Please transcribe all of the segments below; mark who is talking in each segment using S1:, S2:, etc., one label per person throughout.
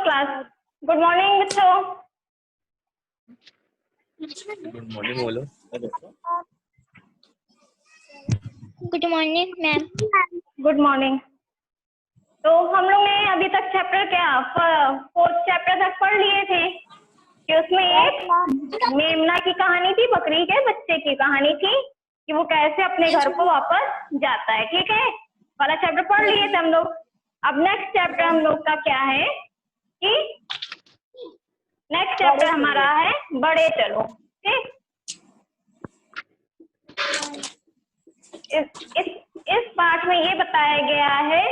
S1: Class. Good morning बच्चों।
S2: Good morning बोलो।
S3: Good morning ma'am.
S1: Good morning. तो हम लोग ने अभी तक चैप्टर क्या 4th चैप्टर तक पढ़ लिए थे कि उसमें एक मेमना की कहानी थी, बकरी के बच्चे की कहानी थी कि वो कैसे अपने घर को वापस जाता है। ठीक है, वाला चैप्टर पढ़ लिए थे हम लोग। अब नेक्स्ट चैप्टर हम लोग का क्या है कि नेक्स्ट चैप्टर हमारा है बड़े चलो। ठीक, इस पाठ में ये बताया गया है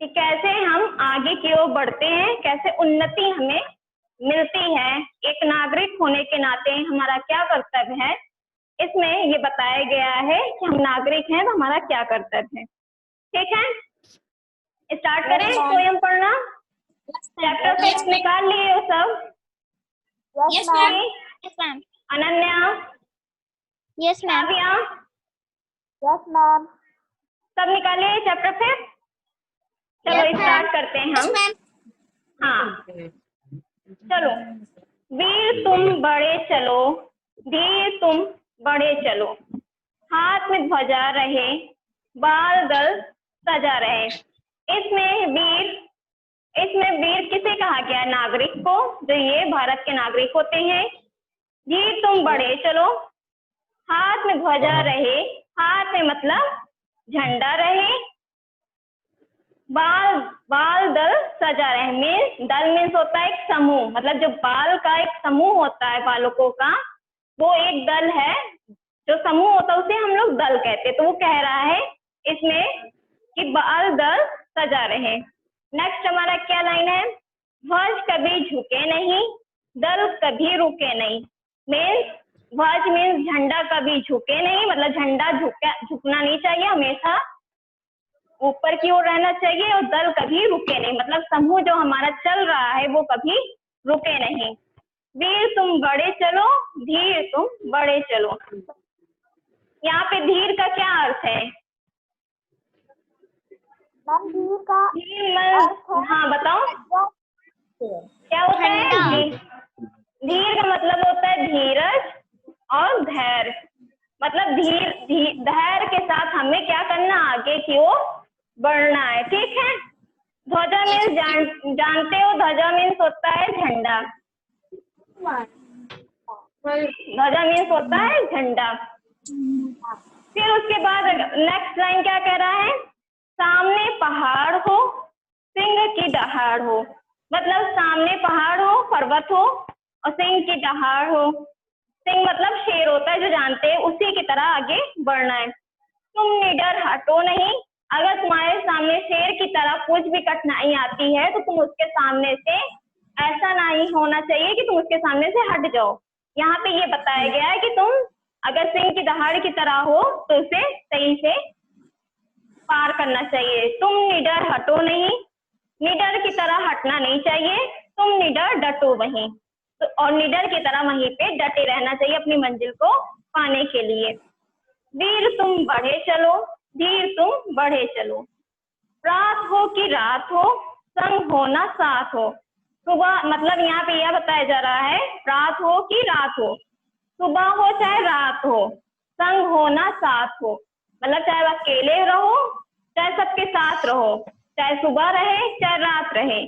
S1: कि कैसे हम आगे की ओर बढ़ते हैं, कैसे उन्नति हमें मिलती है, एक नागरिक होने के नाते हमारा क्या कर्तव्य है। इसमें ये बताया गया है कि हम नागरिक हैं तो हमारा क्या कर्तव्य है। ठीक है, स्टार्ट करें पोयम पढ़ना। चैप्टर टेक्स्ट निकाल लिए हो सब?
S3: Yes ma'am. Yes ma'am.
S1: Ananya,
S3: yes ma'am.
S1: Kavya,
S4: yes ma'am.
S1: सब निकाले चैप्टर फिर? चलो स्टार्ट करते हैं हम। हाँ चलो। वीर तुम बड़े चलो, धीर तुम बड़े चलो, हाथ में ध्वजा रहे, बाल दल सजा रहे। इसमें वीर किसे कहा गया? नागरिक को, जो ये भारत के नागरिक होते हैं। धीर तुम बड़े चलो, हाथ में ध्वजा रहे, हाथ में मतलब झंडा रहे, बाल दल सजा रहे। मीन्स दल मीन्स होता है एक समूह, मतलब जो बाल का एक समूह होता है बालकों का, वो एक दल है। जो समूह होता है उसे हम लोग दल कहते हैं। तो वो कह रहा है इसमें कि बाल दल सजा रहे। नेक्स्ट हमारा क्या लाइन है? ध्वज कभी झुके नहीं, दल कभी रुके नहीं। मीन्स ध्वज मीन्स झंडा कभी झुके नहीं, मतलब झंडा झुकना नहीं चाहिए, हमेशा ऊपर की ओर रहना चाहिए। और दल कभी रुके नहीं, मतलब समूह जो हमारा चल रहा है वो कभी रुके नहीं। वीर तुम बड़े चलो, धीर तुम बड़े चलो। यहाँ पे धीर का क्या अर्थ है?
S4: मैम धीर का
S1: हाँ बताओ क्या होता है? धीर का मतलब होता है धीरज और धैर्य। मतलब धैर्य के साथ हमें क्या करना? आगे की ओर बढ़ना है। ठीक है। ध्वजा मीन्स जानते हो, ध्वजा मीन्स होता है झंडा। ध्वजा मीन्स होता है झंडा। फिर उसके बाद नेक्स्ट लाइन क्या कह रहा है? सामने पहाड़ हो, सिंह की दहाड़ हो। मतलब सामने पहाड़ हो, पर्वत हो, और सिंह की दहाड़ हो। सिंह मतलब शेर होता है, जो जानते हैं, उसी की तरह आगे बढ़ना है। तुम निडर हटो नहीं। अगर तुम्हारे सामने शेर की तरह कुछ भी कठिनाई आती है तो तुम उसके सामने से, ऐसा नहीं होना चाहिए कि तुम उसके सामने से हट जाओ। यहाँ पे ये बताया गया है कि तुम अगर सिंह की दहाड़ की तरह हो तो उसे सही से पार करना चाहिए। तुम निडर हटो नहीं, निडर की तरह हटना नहीं चाहिए, तुम निडर डटो वहीं। तो और निडर की तरह वहीं पे डटे रहना चाहिए अपनी मंजिल को पाने के लिए। वीर तुम बढ़े चलो, धीर तुम बढ़े चलो, रात हो कि रात हो, संग हो ना साथ हो। सुबह मतलब यहाँ पे यह बताया जा रहा है, रात हो कि रात हो, सुबह हो चाहे रात हो, संग हो ना साथ हो। मतलब चाहे अकेले रहो चाहे सबके साथ रहो, चाहे सुबह रहे चाहे रात रहे।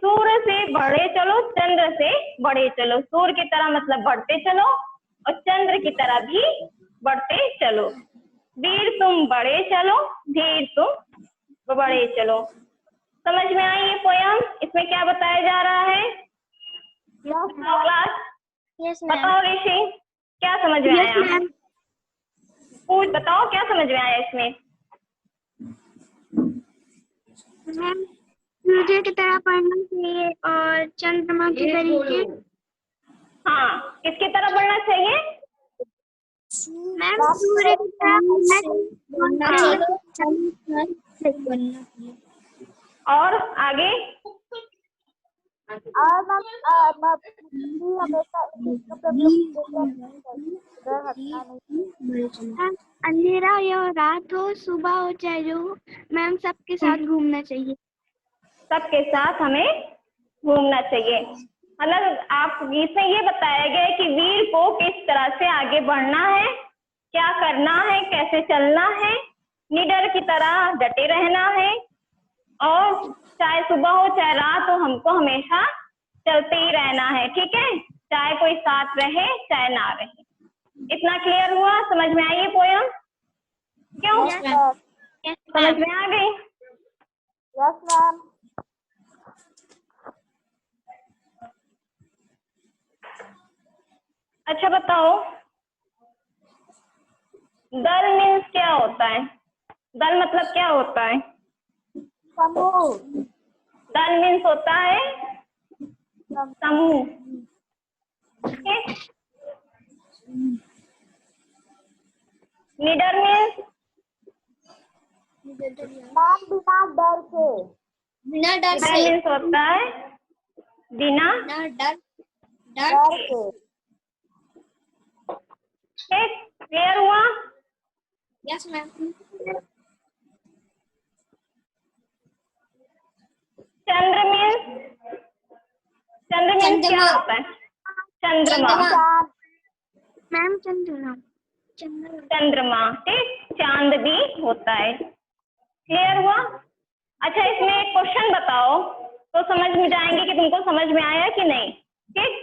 S1: सूर्य से बढ़े चलो, चंद्र से बढ़े चलो। सूर्य की तरह मतलब बढ़ते चलो, और चंद्र की तरह भी बढ़ते चलो। वीर तुम बड़े चलो, धीर तुम बड़े चलो। समझ में आई ये पोयम? इसमें क्या बताया जा रहा है? Class
S3: yes ma'am.
S1: बताओ ऋषि, क्या समझ में आया? पूछ बताओ क्या समझ में आया इसमें?
S4: मैम सूर्य की तरह पढ़ना चाहिए और चंद्रमा की तरीके।
S1: हाँ, किसकी तरह बढ़ना चाहिए?
S4: मैम सूर्य की तरह
S1: और आगे?
S4: अंधेरा या रात हो, सुबह हो चाहे जो हो, मैम सबके साथ घूमना चाहिए।
S1: सबके साथ हमें घूमना चाहिए। मतलब आप इसमें ये बताया गया है कि वीर को किस तरह से आगे बढ़ना है, क्या करना है, कैसे चलना है, निडर की तरह डटे रहना है, और चाहे सुबह हो चाहे रात हो हमको हमेशा चलते ही रहना है। ठीक है, चाहे कोई साथ रहे चाहे ना रहे। इतना क्लियर हुआ? समझ में आई ये पोयम? क्यों? समझ में आ गई?
S5: Yes ma'am.
S1: अच्छा बताओ, दल मीन्स क्या होता है? दल मतलब क्या होता है?
S5: समूह।
S1: दल मीन्स होता है समूह। ठीक? लीडर मीन्स
S5: मैम बिना डर के।
S3: बिना डर
S1: लीडर
S3: से।
S1: मीन्स होता है बिना
S3: बिना डर
S5: डर के।
S1: ठीक, क्लियर हुआ?
S3: Yes ma'am.
S1: चंद्र मीन्स क्या
S3: चंद्रमा।
S1: होता है? चंद्रमा।
S4: मैम चंद्रमा।
S1: चंद्रमा, ठीक, चांद भी होता है। क्लियर हुआ? अच्छा, इसमें एक क्वेश्चन बताओ तो समझ में जाएंगे कि तुमको समझ में आया कि नहीं। ठीक,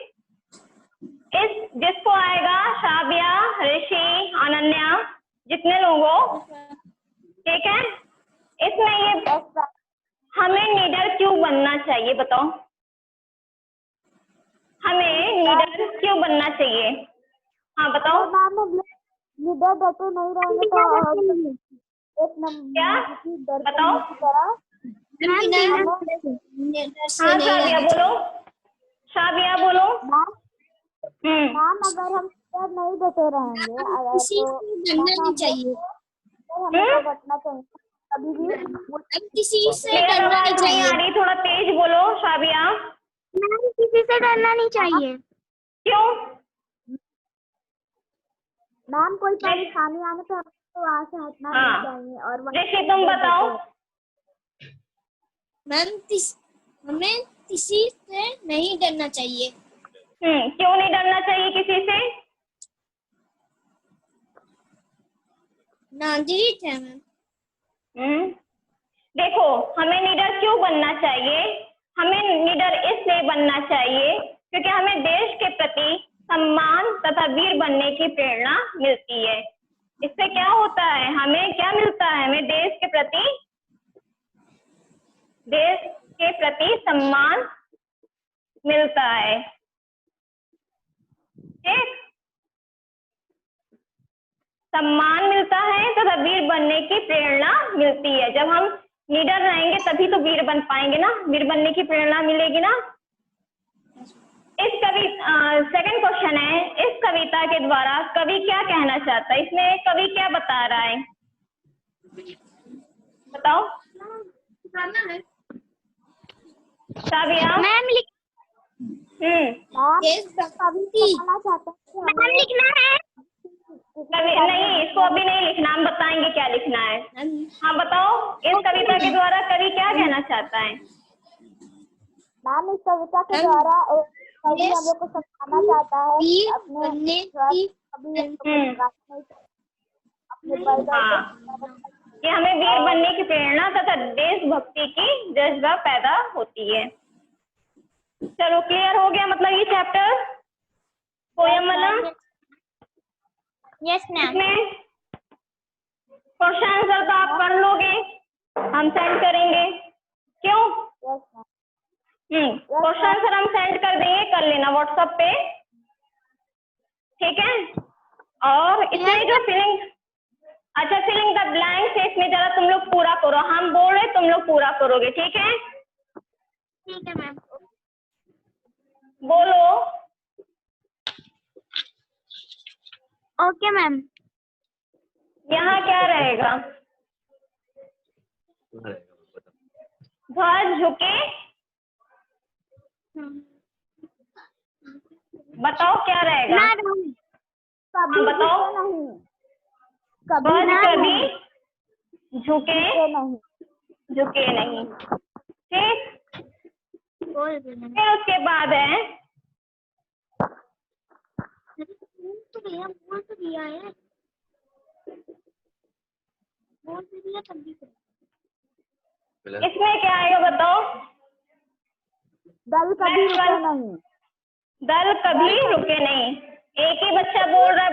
S1: इस जिसको आएगा, शाबिया, ऋषि, अनन्या, जितने लोगों, ठीक है, इसमें ये हमें लीडर क्यों बनना चाहिए बताओ? हमें लीडर क्यों बनना चाहिए? हाँ बताओ।
S5: लीडर डटे नहीं रहेंगे तो एक
S1: क्या
S5: नंबर
S1: बताओ?
S5: की तरह।
S1: हाँ शाबिया बोलो, शाबिया बोलो।
S5: मैम अगर हम लीडर नहीं डटे रहेंगे
S3: किसी
S5: तो
S3: से डरना नहीं चाहिए।
S5: हमें तो डटना चाहिए कभी भी।
S3: किसी से
S1: मेरा
S3: डरना नहीं
S1: आवाज नहीं आ
S3: चाहिए।
S1: रही, थोड़ा तेज बोलो शाबिया।
S4: मैम किसी से डरना नहीं चाहिए।
S1: क्यों?
S5: मैम कोई परेशानी आने पे हमको वहाँ से हटना
S1: हाँ।
S5: नहीं चाहिए। और
S1: ऋषि तुम बताओ।
S3: मैम हमें किसी से नहीं डरना चाहिए।
S1: क्यों नहीं डरना चाहिए किसी से?
S3: नागरिक है मैम।
S1: देखो, हमें लीडर क्यों बनना चाहिए? हमें लीडर इसलिए बनना चाहिए क्योंकि हमें देश के प्रति सम्मान तथा वीर बनने की प्रेरणा मिलती है। इससे क्या होता है? हमें क्या मिलता है? हमें देश के प्रति सम्मान मिलता है। ठीक, सम्मान मिलता है तथा वीर बनने की प्रेरणा मिलती है। जब हम लीडर रहेंगे तभी तो वीर बन पाएंगे ना, वीर बनने की प्रेरणा मिलेगी ना। इस सेकंड क्वेश्चन है, इस कविता के द्वारा कवि क्या कहना चाहता है? इसमें कवि क्या बता रहा है बताओ शाबिया।
S4: मैम
S3: देशभक्ति।
S4: मैम लिखना है।
S1: कवि नहीं, इसको अभी नहीं लिखना, हम बताएंगे क्या लिखना है। हाँ बताओ, इस कविता के द्वारा कवि क्या कहना चाहता है?
S5: मैम इस कविता के द्वारा कवि हम लोग को समझाना चाहता है
S3: वीर
S5: अपने
S3: बनने की
S1: कि हमें वीर बनने की प्रेरणा तथा देशभक्ति की जज्बा पैदा होती है। चलो क्लियर हो गया मतलब ये चैप्टर पोयम वाला।
S3: Yes ma'am.
S1: इसमें क्वेश्चन आंसर तो आप कर लोगे, हम सेंड करेंगे। क्यों? क्वेश्चन आंसर हम सेंड कर देंगे, कर लेना व्हाट्सएप पे। ठीक है, और इसमें जो फिलिंग द ब्लैंक्स है, इसमें जरा तुम लोग पूरा करो। हम बोल रहे तुम लोग पूरा करोगे, ठीक है?
S4: ठीक है मैम।
S1: बोलो।
S4: Okay ma'am.
S1: यहाँ क्या रहेगा? ध्वज झुके, बताओ क्या रहेगा?
S4: ना रहूं।
S1: हाँ बताओ। ध्वज कभी झुके नहीं। ठीक,
S4: बोल भी नहीं।
S1: फिर उसके बाद है
S4: बोल तो दिया है, बोल तो दिया तब भी
S1: इसमें क्या आएगा बताओ?
S5: दल कभी रुके नहीं।
S1: दल कभी रुके नहीं। एक ही बच्चा बोल रहा है,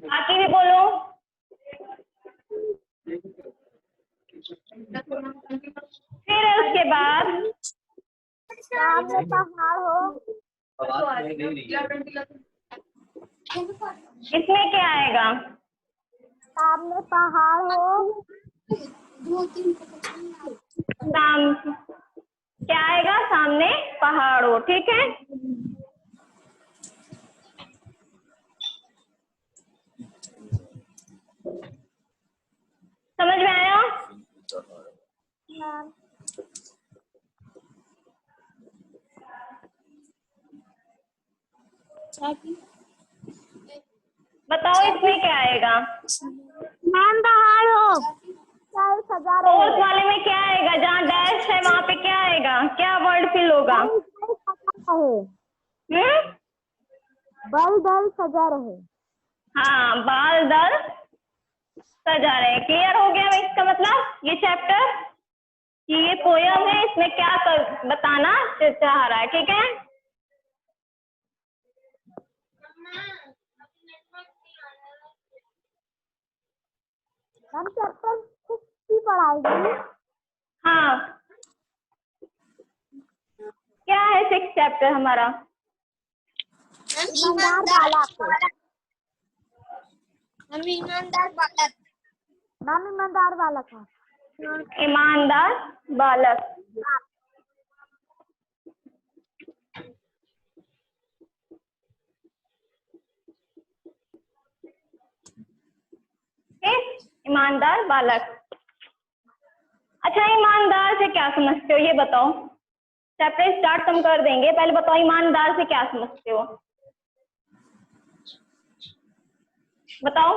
S1: बाकी भी बोलो। फिर उसके बाद
S5: सामने पहाड़ हो।
S1: इसमें क्या आएगा?
S5: सामने पहाड़ हो।
S1: क्या आएगा? सामने पहाड़ हो। ठीक है, समझ में आया?
S5: मैम
S1: बताओ इसमें क्या आएगा?
S4: मैम पहाड़ हो।
S5: चल सजा
S1: फोर्थ
S5: रहे
S1: वाले में क्या आएगा? जहाँ डैश है वहां पे क्या आएगा? क्या वर्ड फिल होगा?
S5: बल दल सजा रहे।
S1: हाँ, बाल दल सजा रहे। क्लियर हो गया इसका मतलब? ये चैप्टर, ये पोयम है, इसमें क्या बताना चाह रहा है। ठीक है,
S5: हम चैप्टर 6 की पढ़ाएगी।
S1: हाँ, क्या है 6 चैप्टर हमारा?
S5: ईमानदार बालक।
S3: हम ईमानदार बालक।
S5: नाम ईमानदार बालक है।
S1: ईमानदार बालक। ईमानदार बालक। अच्छा, ईमानदार से क्या समझते हो ये बताओ? चैप्टर स्टार्ट हम कर देंगे, पहले बताओ ईमानदार से क्या समझते हो? बताओ।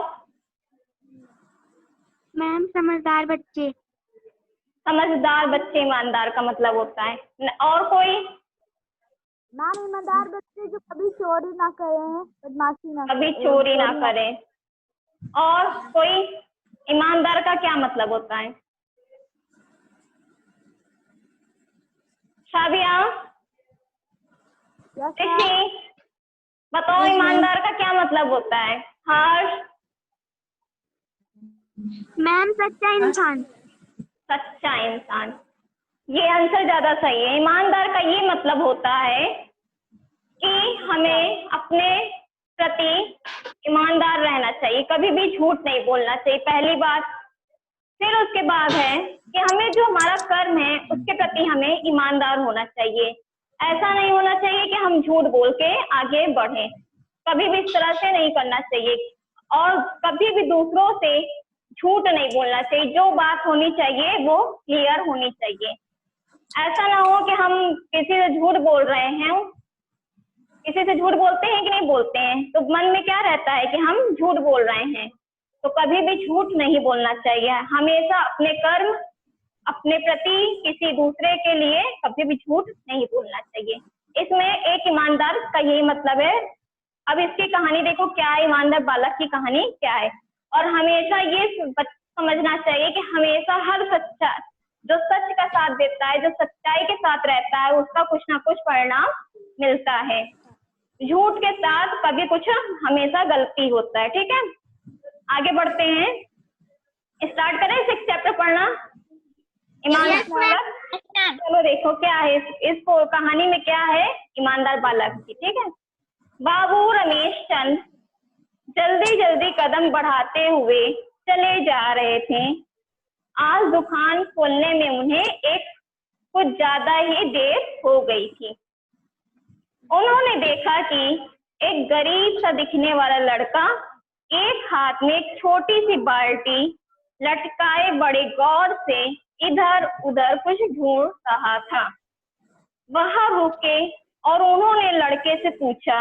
S4: मैम समझदार बच्चे।
S1: समझदार बच्चे ईमानदार का मतलब होता है। और कोई?
S5: नाम ईमानदार बच्चे जो कभी चोरी ना करें, बदमाशी ना
S1: कभी चोरी ना करें। और कोई? ईमानदार का क्या मतलब होता है? शाबिया, बताओ ईमानदार का क्या मतलब होता है? हर्ष?
S4: मैम सच्चा इंसान।
S1: सच्चा इंसान। ये आंसर ज्यादा सही है। ईमानदार का ये मतलब होता है कि हमें अपने प्रति ईमानदार रहना चाहिए, कभी भी झूठ नहीं बोलना चाहिए, पहली बात। फिर उसके बाद है कि हमें जो हमारा कर्म है उसके प्रति हमें ईमानदार होना चाहिए। ऐसा नहीं होना चाहिए कि हम झूठ बोल के आगे बढ़े, कभी भी इस तरह से नहीं करना चाहिए। और कभी भी दूसरों से झूठ नहीं बोलना चाहिए, जो बात होनी चाहिए वो क्लियर होनी चाहिए। ऐसा ना हो कि हम किसी से झूठ बोल रहे हैं, किसी से झूठ बोलते हैं कि नहीं बोलते हैं, तो मन में क्या रहता है कि हम झूठ बोल रहे हैं। तो कभी भी झूठ नहीं बोलना चाहिए, हमेशा अपने कर्म, अपने प्रति, किसी दूसरे के लिए कभी भी झूठ नहीं बोलना चाहिए। इसमें एक ईमानदार का यही मतलब है। अब इसकी कहानी देखो, क्या है ईमानदार बालक की कहानी क्या है। और हमेशा ये समझना चाहिए कि हमेशा हर सच्चा, जो सच का साथ देता है, जो सच्चाई के साथ रहता है, उसका कुछ ना कुछ परिणाम मिलता है। झूठ के साथ कभी कुछ हमेशा गलती होता है। ठीक है, आगे बढ़ते हैं, स्टार्ट करें 6 चैप्टर पढ़ना। ईमानदार। चलो देखो क्या है इस कहानी में, क्या है ईमानदार बालक की। ठीक है, बाबू रमेश चंद जल्दी जल्दी कदम बढ़ाते हुए चले जा रहे थे। आज दुकान खोलने में उन्हें कुछ ज्यादा ही देर हो गई थी। उन्होंने देखा कि एक गरीब सा दिखने वाला लड़का एक हाथ में एक छोटी सी बाल्टी लटकाए बड़े गौर से इधर उधर कुछ ढूंढ रहा था। वह रुके और उन्होंने लड़के से पूछा,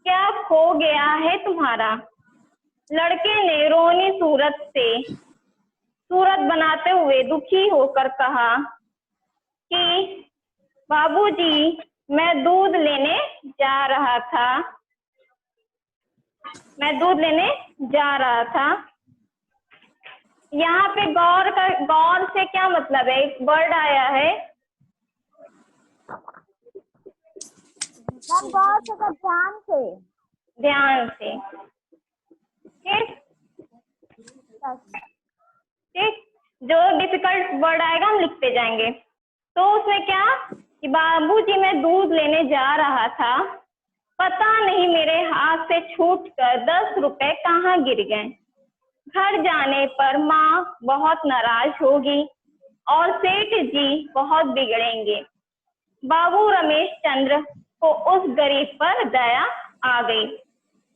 S1: क्या खो गया है तुम्हारा? लड़के ने रोनी सूरत बनाते हुए दुखी होकर कहा कि बाबूजी, मैं दूध लेने जा रहा था। मैं दूध लेने जा रहा था। यहाँ पे गौर से क्या मतलब है? एक वर्ड आया है।
S5: मैम गौर से कर ध्यान से।
S1: ध्यान से। ठीक ठीक, जो डिफिकल्ट वर्ड आएगा हम लिखते जाएंगे। तो उसमें क्या कि बाबूजी, मैं दूध लेने जा रहा था, पता नहीं मेरे हाथ से छूटकर 10 रुपए कहाँ गिर गए। घर जाने पर माँ बहुत नाराज होगी और सेठ जी बहुत बिगड़ेंगे। बाबू रमेश चंद्र को उस गरीब पर दया आ गई।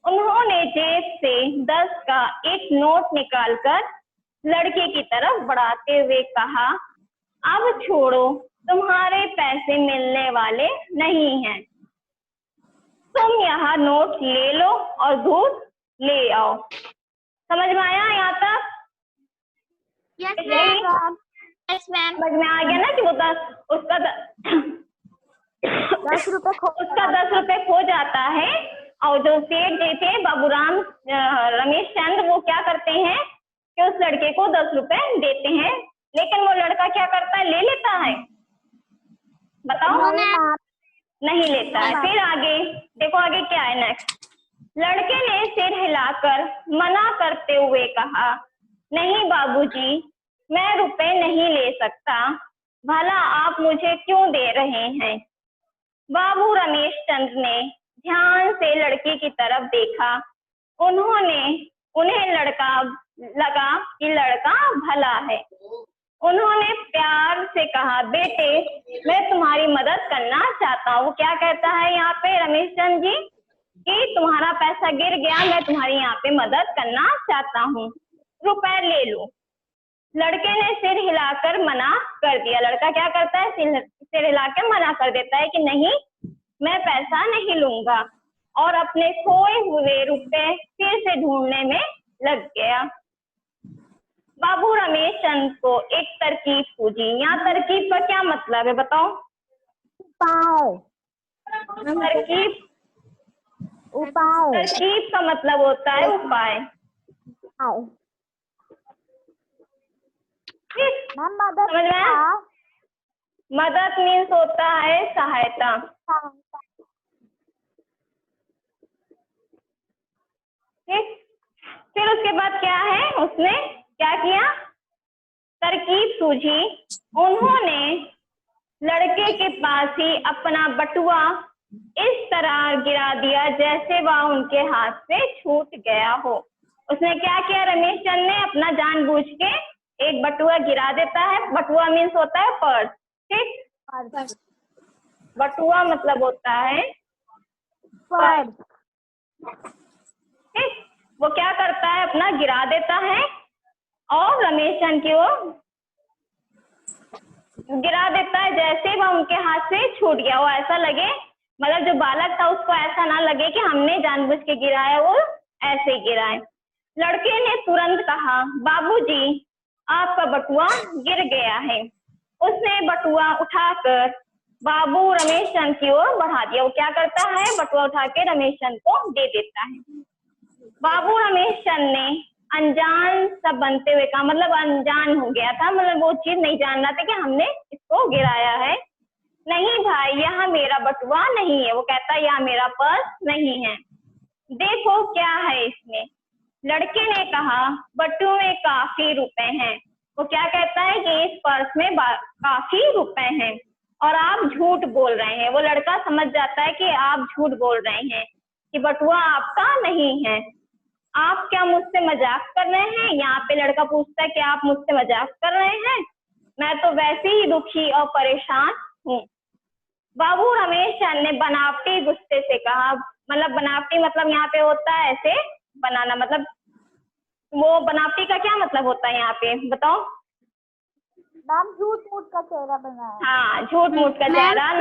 S1: उन्होंने जेब से 10 का एक नोट निकालकर लड़के की तरफ बढ़ाते हुए कहा, अब छोड़ो, तुम्हारे पैसे मिलने वाले नहीं हैं। तुम यह नोट ले लो और दूध ले आओ। समझ में आया यहाँ तक?
S4: Yes ma'am. Yes ma'am.
S1: समझ में आ गया ना कि वो उसका
S5: 10 रुपए
S1: उसका 10 रुपए खो जाता है। और जो सेठ जी थे बाबूराम रमेश चंद्र, वो क्या करते हैं कि उस लड़के को 10 रुपए देते हैं, लेकिन वो लड़का क्या करता है? ले लेता है? बताओ। नहीं लेता है। फिर आगे देखो, आगे क्या है नेक्स्ट। लड़के ने सिर हिलाकर मना करते हुए कहा, नहीं बाबूजी, मैं रुपए नहीं ले सकता, भला आप मुझे क्यों दे रहे हैं। बाबू रमेश चंद्र ने ध्यान से लड़के की तरफ देखा। उन्हें लगा कि लड़का भला है। उन्होंने प्यार से कहा, बेटे, मैं तुम्हारी मदद करना चाहता हूँ। क्या कहता है यहाँ पे रमेश चंद्र जी कि तुम्हारा पैसा गिर गया, मैं तुम्हारी यहाँ पे मदद करना चाहता हूँ, रुपए ले लो। लड़के ने सिर हिलाकर मना कर दिया। लड़का क्या करता है? सिर हिलाकर मना कर देता है कि नहीं, मैं पैसा नहीं लूंगा, और अपने खोए हुए रुपए फिर से ढूंढने में लग गया। बाबू रमेश चंद्र को एक तरकीब सूझी। यहाँ तरकीब का क्या मतलब है बताओ? तरकीब का मतलब होता है उपाय। समझ में आया? मदद मीन्स होता है सहायता। ठीक, फिर उसके बाद क्या है? उसने क्या किया? तरकीब सूझी। उन्होंने लड़के के पास ही अपना बटुआ इस तरह गिरा दिया जैसे वह उनके हाथ से छूट गया हो। उसने क्या किया? रमेश चंद्र ने अपना जानबूझ के एक बटुआ गिरा देता है। बटुआ मीन्स होता है पर्स। ठीक, बटुआ मतलब होता है पर्स। ठीक, वो क्या करता है? अपना गिरा देता है और रमेश चंद्र की ओर गिरा देता है जैसे वह उनके हाथ से छूट गया हो। ऐसा लगे, मतलब जो बालक था उसको ऐसा ना लगे कि हमने जानबूझ के गिराया, वो ऐसे ही गिराए। लड़के ने तुरंत कहा, बाबूजी, आपका बटुआ गिर गया है। उसने बटुआ उठाकर बाबू रमेश चंद्र की ओर बढ़ा दिया। वो क्या करता है? बटुआ उठा के रमेश चंद्र को दे देता है। बाबू रमेश चंद्र ने अनजान सा बनते हुए कहा, मतलब अनजान हो गया था, मतलब वो चीज नहीं जान रहा था कि हमने इसको गिराया है। नहीं भाई, यह मेरा बटुआ नहीं है। वो कहता है यह मेरा पर्स नहीं है, देखो क्या है इसमें। लड़के ने कहा, बटुए में काफी रुपए हैं। वो क्या कहता है कि इस पर्स में काफी रुपए हैं और आप झूठ बोल रहे हैं। वो लड़का समझ जाता है कि आप झूठ बोल रहे हैं, कि बटुआ आपका नहीं है। आप क्या मुझसे मजाक कर रहे हैं? यहाँ पे लड़का पूछता है कि आप मुझसे मजाक कर रहे हैं? मैं तो वैसे ही दुखी और परेशान हूँ। बाबू रमेश चंद्र ने बनावटी गुस्से से कहा, मतलब बनावटी मतलब यहाँ पे होता है ऐसे बनाना, मतलब वो बनावटी का क्या मतलब होता है यहाँ पे बताओ?
S5: मैम झूठ मूठ का चेहरा बनाया।
S1: हाँ, झूठ मूठ का चेहरा।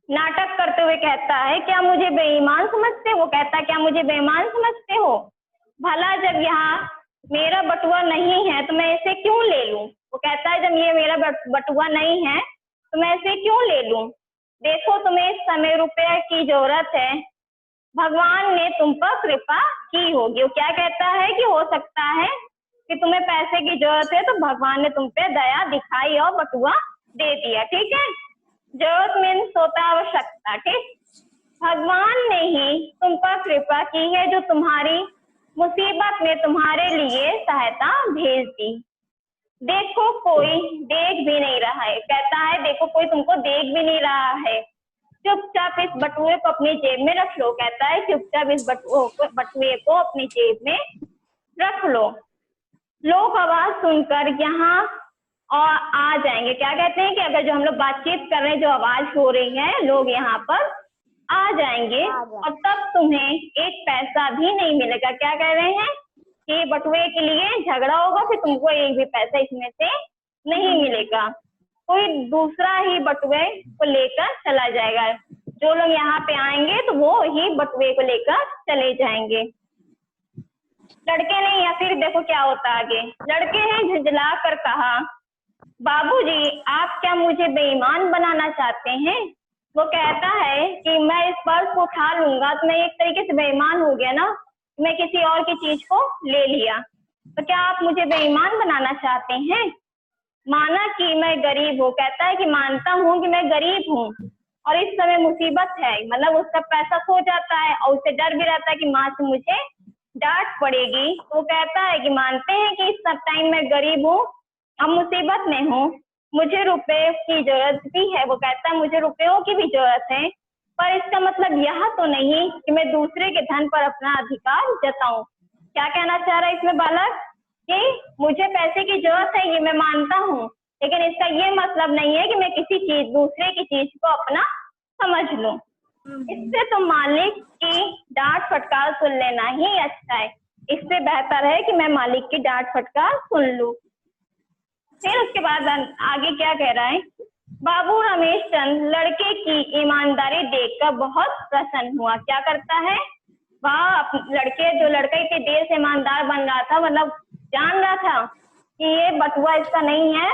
S1: नाटक करते हुए कहता है, क्या मुझे बेईमान समझते हो? वो कहता है क्या मुझे बेईमान समझते हो? भला जब यहाँ मेरा बटुआ नहीं है तो मैं इसे क्यों ले लूं। वो कहता है जब ये मेरा बटुआ नहीं है तो मैं इसे क्यों ले लूं। देखो तुम्हें इस समय रुपए की जरूरत है, भगवान ने तुम पर कृपा की होगी। वो क्या कहता है कि हो सकता है कि तुम्हें पैसे की जरूरत है तो भगवान ने तुम पे दया दिखाई और बटुआ दे दिया। ठीक है, जरूरत मीन्स होता है आवश्यकता। ठीक, भगवान ने ही तुम पर कृपा की है जो तुम्हारी मुसीबत में तुम्हारे लिए सहायता भेज दी। देखो कोई देख भी नहीं रहा है, कहता है देखो कोई तुमको देख भी नहीं रहा है, चुपचाप इस बटुए को अपनी जेब में रख लो। कहता है चुपचाप इस बटुए को अपनी जेब में रख लो। लोग आवाज सुनकर यहाँ और आ जाएंगे। क्या कहते हैं कि अगर जो हम लोग बातचीत कर रहे हैं, जो आवाज हो रही है, लोग यहाँ पर आ जाएंगे और तब तुम्हें एक पैसा भी नहीं मिलेगा। क्या कह रहे हैं कि बटुए के लिए झगड़ा होगा, फिर तुमको एक भी पैसा इसमें से नहीं मिलेगा। कोई दूसरा ही बटुए को लेकर चला जाएगा। जो लोग यहाँ पे आएंगे तो वो ही बटुए को लेकर चले जाएंगे। लड़के ने या फिर देखो क्या होता आगे, लड़के ने झुंझला कर कहा बाबूजी आप क्या मुझे बेईमान बनाना चाहते हैं। वो कहता है कि मैं इस पर्स को उठा लूंगा तो मैं एक तरीके से बेईमान हो गया ना, मैं किसी और की चीज को ले लिया, तो क्या आप मुझे बेईमान बनाना चाहते हैं। माना कि मैं गरीब हूँ, कहता है कि मानता हूँ कि मैं गरीब हूँ और इस समय मुसीबत है, मतलब उसका पैसा खो जाता है और उसे डर भी रहता है कि माँ से मुझे डांट पड़ेगी। वो कहता है कि मानते हैं कि इस सब टाइम मैं गरीब हूँ, अब मुसीबत में हूँ, मुझे रुपए की जरूरत भी है। वो कहता है मुझे रुपयों की भी जरूरत है, पर इसका मतलब यह तो नहीं कि मैं दूसरे के धन पर अपना अधिकार जताऊं। क्या कहना चाह रहा है इसमें बालक कि मुझे पैसे की जरूरत है, ये मैं मानता हूँ, लेकिन इसका ये मतलब नहीं है कि मैं किसी चीज दूसरे की चीज को अपना समझ लूं। इससे तो मालिक की डांट फटकार सुन लेना ही अच्छा है, इससे बेहतर है कि मैं मालिक की डांट फटकार सुन लूं। फिर उसके बाद आगे क्या कह रहा है, बाबू रमेश चंद लड़के की ईमानदारी देखकर बहुत प्रसन्न हुआ। क्या करता है, वह लड़का इतनी देर से ईमानदार बन रहा था, मतलब जान रहा था कि ये बटुआ इसका नहीं है,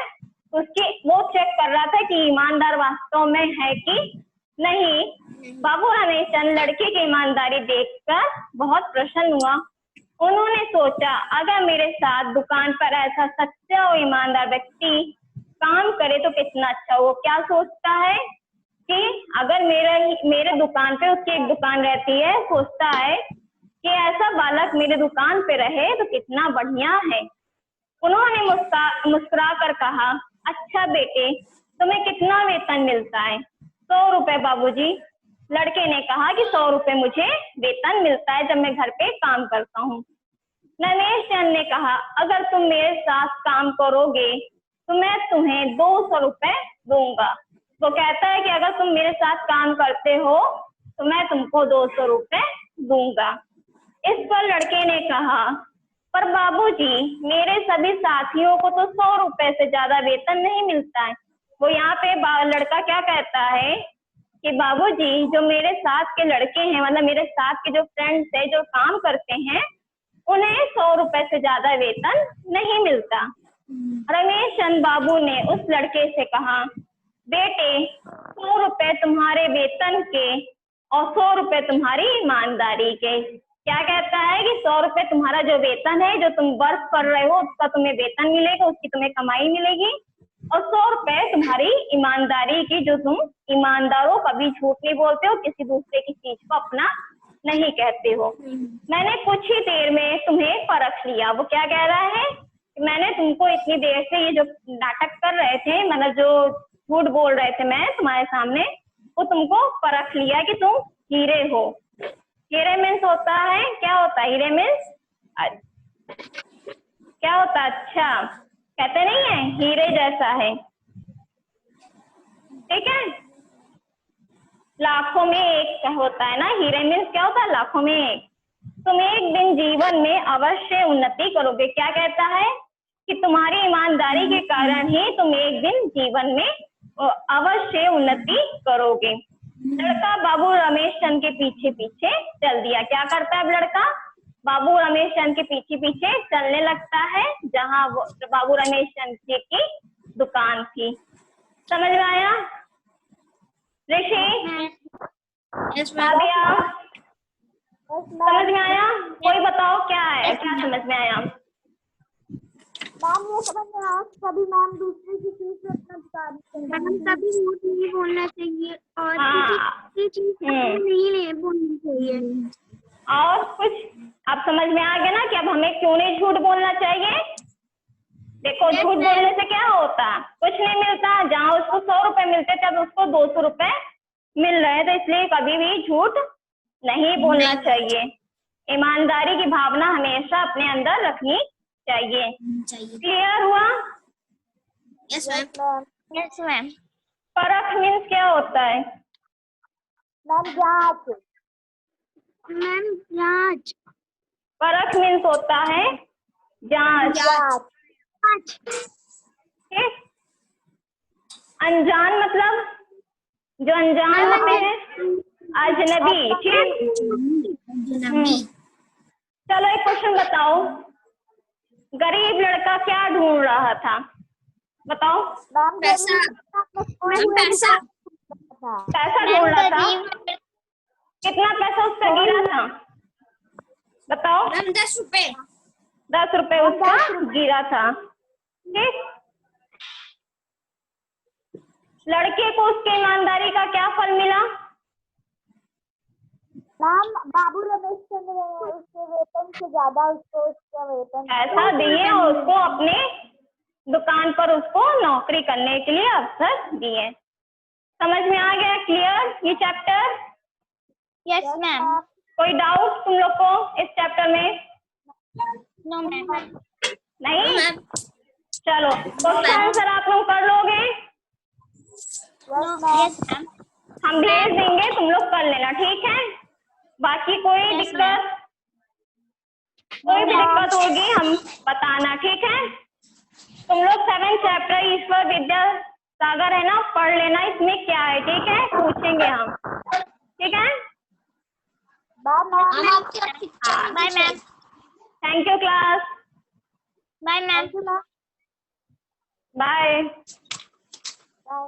S1: तो उसकी वो चेक कर रहा था कि ईमानदार वास्तव में है कि नहीं। बाबू रमेश चंद लड़के की ईमानदारी देखकर बहुत प्रसन्न हुआ। उन्होंने सोचा अगर मेरे साथ दुकान पर ऐसा सच्चा और ईमानदार व्यक्ति काम करे तो कितना अच्छा। वो क्या सोचता है कि अगर मेरे दुकान पे, उसकी एक दुकान रहती है, सोचता है कि ऐसा बालक मेरे दुकान पे रहे तो कितना बढ़िया है। उन्होंने मुस्कुरा कर कहा अच्छा बेटे तुम्हें कितना वेतन मिलता है। 100 रुपए बाबूजी। लड़के ने कहा कि 100 रुपए मुझे वेतन मिलता है जब मैं घर पे काम करता हूँ। रमेश चंद ने कहा अगर तुम मेरे साथ काम करोगे तो मैं तुम्हें 200 रुपए दूंगा। वो कहता है कि अगर तुम मेरे साथ काम करते हो तो मैं तुमको 200 रुपए दूंगा। इस पर लड़के ने कहा पर बाबूजी मेरे सभी साथियों को तो 100 रुपए से ज्यादा वेतन नहीं मिलता है। वो यहाँ पे लड़का क्या कहता है कि बाबूजी जो मेरे साथ के लड़के हैं, मतलब मेरे साथ के जो फ्रेंड्स हैं जो काम करते हैं, उन्हें 100 रुपए से ज्यादा वेतन नहीं मिलता। रमेश चंद बाबू ने उस लड़के से कहा बेटे 100 रुपए तुम्हारे वेतन के और 100 रुपए तुम्हारी ईमानदारी के। क्या कहता है कि 100 रुपए तुम्हारा जो वेतन है, जो तुम वर्क कर रहे हो उसका तुम्हें वेतन मिलेगा, उसकी तुम्हें कमाई मिलेगी, और 100 रुपए तुम्हारी ईमानदारी की, जो तुम ईमानदार हो, कभी झूठ नहीं बोलते हो, किसी दूसरे की चीज को अपना नहीं कहते हो। मैंने कुछ ही देर में तुम्हें परख लिया। वो क्या कह रहा है, मैंने तुमको इतनी देर से ये जो नाटक कर रहे थे, मतलब जो झूठ बोल रहे थे मैं तुम्हारे सामने, वो तुमको परख लिया कि तुम हीरे हो। हीरे मीन्स होता है, क्या होता है हीरे मीन्स, क्या होता है, अच्छा कहते नहीं है हीरे जैसा है, ठीक है, लाखों में एक होता है ना, हीरे मीन्स क्या होता है, लाखों में एक। तुम एक दिन जीवन में अवश्य उन्नति करोगे। क्या कहता है कि तुम्हारी ईमानदारी के कारण ही तुम एक दिन जीवन में अवश्य उन्नति करोगे। लड़का बाबू रमेश चंद के पीछे पीछे चल दिया। क्या करता है अब लड़का, बाबू रमेश चंद के पीछे पीछे चलने लगता है जहाँ वो बाबू रमेश चंद जी की दुकान थी। समझ में आया? ऋषि,
S3: यस मैम।
S1: सादिया, समझ में आया? कोई बताओ क्या है, क्या समझ में आया?
S5: मैम ये समझ में आया कभी मैम दूसरे की चीज से अपना दुकान
S4: मैम कभी झूठ नहीं बोलना चाहिए और
S1: हाँ।
S4: किसी चीज का नहीं बोलना चाहिए।
S1: और कुछ अब समझ में आ गया ना कि अब हमें क्यों नहीं झूठ बोलना चाहिए? देखो झूठ बोलने से क्या होता, कुछ नहीं मिलता। जहाँ उसको 100 रुपए मिलते थे अब उसको 200 रुपए मिल रहे, तो इसलिए कभी भी झूठ नहीं बोलना चाहिए। ईमानदारी की भावना हमेशा अपने अंदर रखनी चाहिए। क्लियर हुआ?
S3: Yes ma'am.
S5: Ma'am
S3: yes ma'am.
S1: परख मीन्स क्या होता है?
S5: मैम जांच।
S4: मैम जांच।
S1: परख मीन्स होता है जांच।
S5: जांच।
S1: ठीक? अनजान मतलब जो अनजान होते हैं, अजनबी। ठीक? चलो एक क्वेश्चन बताओ, गरीब लड़का क्या ढूंढ रहा था? बताओ।
S5: मैम
S3: पैसा। पैसा।
S1: पैसा ढूंढ रहा था। कितना पैसा उस पर गिरा था? बताओ।
S3: मैम 10 रुपए।
S1: 10 रुपए उसका गिरा था। ठीक? लड़के को उसके ईमानदारी का क्या फल मिला?
S5: मैम बाबू रमेश चंद्र ने उसके वेतन से ज्यादा उसको उसका वेतन
S1: पैसा दिए और उसको अपने दुकान पर उसको नौकरी करने के लिए अवसर दिए। समझ में आ गया? क्लियर ये चैप्टर?
S3: Yes ma'am.
S1: कोई डाउट तुम लोग को इस चैप्टर में?
S3: No ma'am.
S1: नहीं?
S3: मैम।
S1: चलो क्वेश्चन आंसर आप लोग कर लोगे?
S3: Yes ma'am.
S1: हम भेज देंगे, तुम लोग कर लेना। ठीक है? बाकी कोई
S3: Yes,
S1: दिक्कत, कोई भी दिक्कत होगी हम बताना। ठीक है? तुम लोग 7 चैप्टर ईश्वर विद्या सागर है ना, पढ़ लेना इसमें क्या है। ठीक है? पूछेंगे हम। ठीक है?
S3: Bye ma'am.
S1: Thank you class.
S3: Bye ma'am.
S1: Bye.
S5: Bye.